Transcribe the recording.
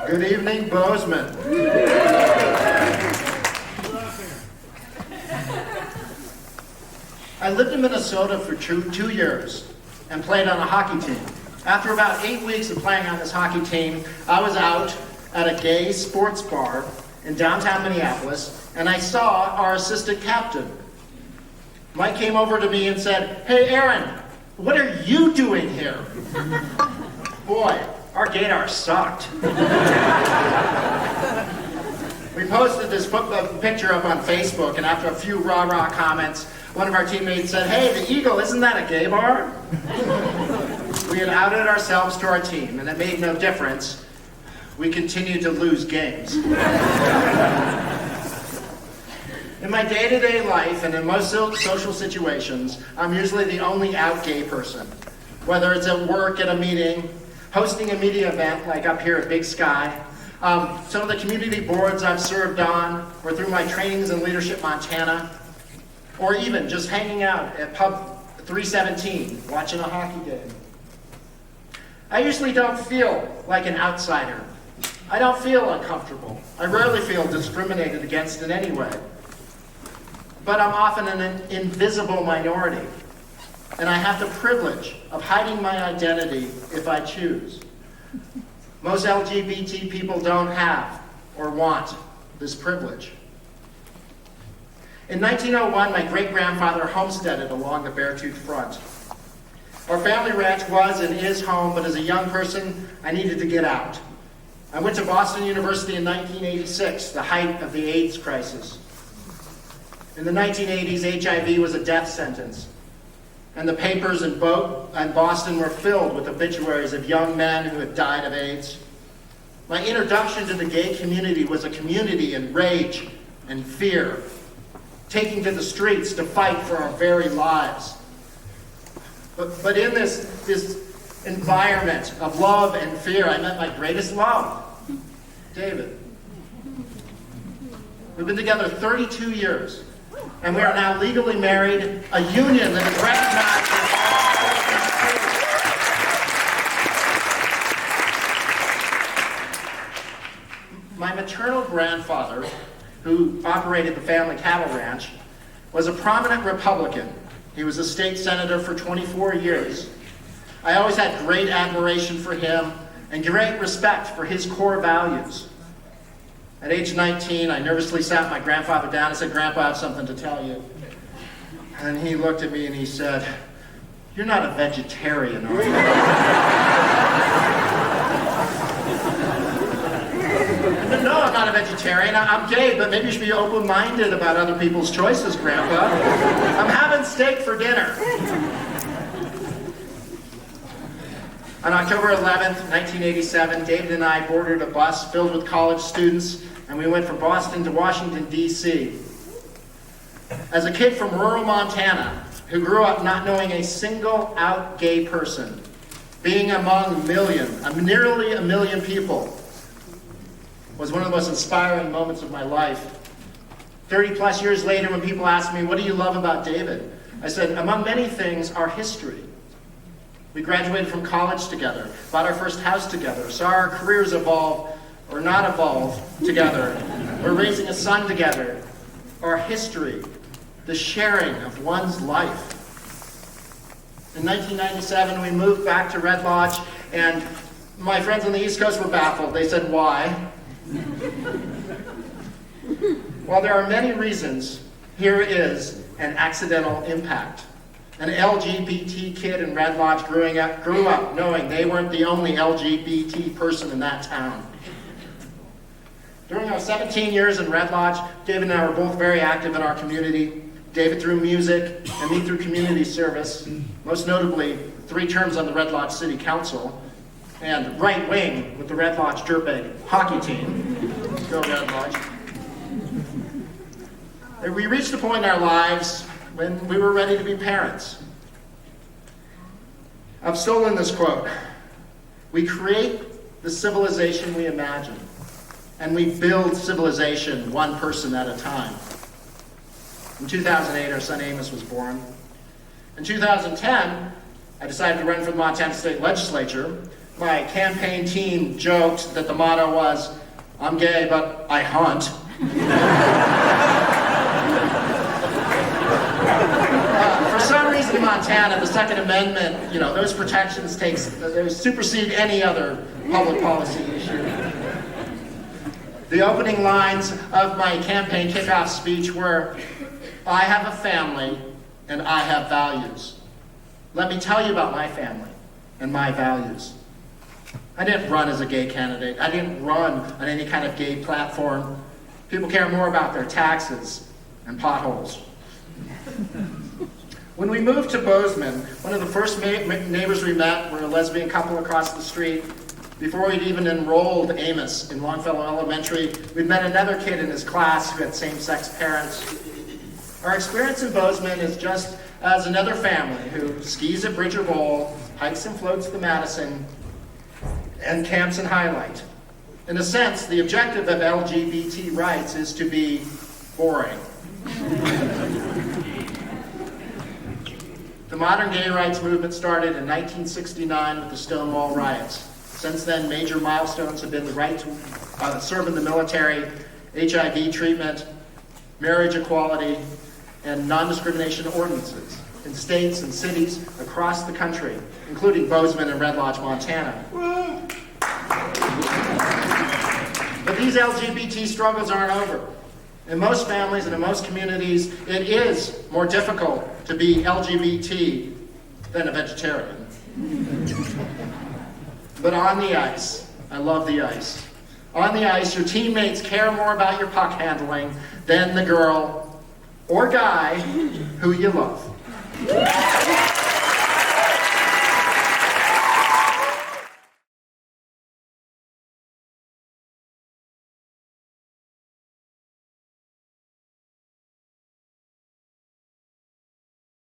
Good evening, Bozeman. I lived in Minnesota for two years and played on a hockey team. After about 8 weeks of playing on this hockey team, I was out at a gay sports bar in downtown Minneapolis, and I saw our assistant captain. Mike came over to me and said, "Hey, Aaron, what are you doing here?" Boy, our gaydar sucked. We posted this picture up on Facebook, and after a few rah-rah comments, one of our teammates said, "Hey, the Eagle, isn't that a gay bar?" We had outed ourselves to our team, and it made no difference. We continued to lose games. In my day-to-day life and in most social situations, I'm usually the only out gay person. Whether it's at work, at a meeting, hosting a media event like up here at Big Sky, some of the community boards I've served on, or through my trainings in Leadership Montana, or even just hanging out at Pub 317, watching a hockey game. I usually don't feel like an outsider. I don't feel uncomfortable. I rarely feel discriminated against in any way. But I'm often an invisible minority, and I have the privilege of hiding my identity if I choose. Most LGBT people don't have or want this privilege. In 1901, my great-grandfather homesteaded along the Beartooth Front. Our family ranch was and is home, but as a young person, I needed to get out. I went to Boston University in 1986, the height of the AIDS crisis. In the 1980s, HIV was a death sentence, and the papers in Boston were filled with obituaries of young men who had died of AIDS. My introduction to the gay community was a community in rage and fear, taking to the streets to fight for our very lives. But in this environment of love and fear, I met my greatest love, David. We've been together 32 years, and we are now legally married, a union that is recognized in all. My maternal grandfather, who operated the family cattle ranch, was a prominent Republican. He was a state senator for 24 years. I always had great admiration for him and great respect for his core values. At age 19, I nervously sat my grandfather down and said, "Grandpa, I have something to tell you." And he looked at me and he said, "You're not a vegetarian, are you?" "No, I'm not a vegetarian. I'm gay, but maybe you should be open-minded about other people's choices, Grandpa. I'm having steak for dinner." On October 11th, 1987, David and I boarded a bus filled with college students, and we went from Boston to Washington, D.C. As a kid from rural Montana, who grew up not knowing a single out gay person, being among nearly a million people, was one of the most inspiring moments of my life. 30 plus years later, when people ask me, "What do you love about David?" I said, among many things, our history. We graduated from college together, bought our first house together, saw our careers evolve or not evolve together. We're raising a son together. Our history, the sharing of one's life. In 1997, we moved back to Red Lodge, and my friends on the East Coast were baffled. They said, "Why?" While there are many reasons, here is an accidental impact. An LGBT kid in Red Lodge grew up knowing they weren't the only LGBT person in that town. During our 17 years in Red Lodge, David and I were both very active in our community. David through music, and me through community service, most notably 3 terms on the Red Lodge City Council, and right wing with the Red Lodge Dirtbag hockey team. Go Red Lodge. We reached a point in our lives when we were ready to be parents. I've stolen this quote. We create the civilization we imagine, and we build civilization one person at a time. In 2008, our son Amos was born. In 2010, I decided to run for the Montana State Legislature my campaign team joked that the motto was, "I'm gay, but I hunt." For some reason in Montana, the Second Amendment, those protections those supersede any other public policy issue. The opening lines of my campaign kickoff speech were, "I have a family and I have values. Let me tell you about my family and my values." I didn't run as a gay candidate. I didn't run on any kind of gay platform. People care more about their taxes and potholes. When we moved to Bozeman, one of the first neighbors we met were a lesbian couple across the street. Before we'd even enrolled Amos in Longfellow Elementary, we'd met another kid in his class who had same-sex parents. Our experience in Bozeman is just as another family who skis at Bridger Bowl, hikes and floats the Madison, and camps in Highlight. In a sense, the objective of LGBT rights is to be boring. The modern gay rights movement started in 1969 with the Stonewall riots. Since then, major milestones have been the right to serve in the military, HIV treatment, marriage equality, and non-discrimination ordinances in states and cities across the country, including Bozeman and Red Lodge, Montana. But these LGBT struggles aren't over. In most families and in most communities, it is more difficult to be LGBT than a vegetarian. But on the ice, I love the ice. On the ice, your teammates care more about your puck handling than the girl or guy who you love.